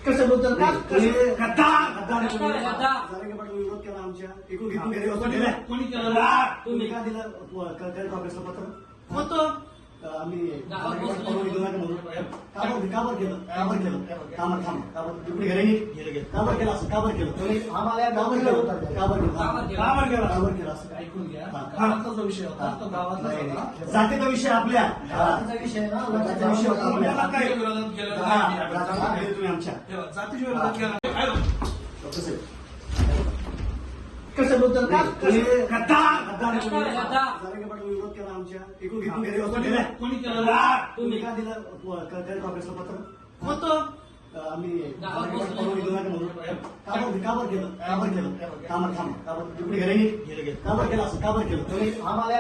कशाबद्दल का विरोध केला आमच्या एकूण घेऊन घरी कोणी केलं? तुम्ही का दिलं काँग्रेसचं पत्र होतं आम्ही काबर केलं इकडे घरी काबर केलं असं काबर केलं तुम्ही आम्हाला काबर केलं असं ऐकून घ्या. गावातला जो विषय होता तो गावातला होता. जातीचा विषय आपल्या जातीचा विषय ना, जातीचा विषय होता आपल्या आपल्याला काही विरोध केला नाही. तुम्ही आमच्या जातीच्या विरोधात केला नाही. कशाबद्दल का विरोध विरोध केला आमच्या एकूण घेऊन घरी कोणी केलं? तुम्ही का दिलं काँग्रेसचं पत्र होतं आम्ही काबर केलं इकडे घरी काबर केलं असं काबर केलं तुम्ही आम्हाला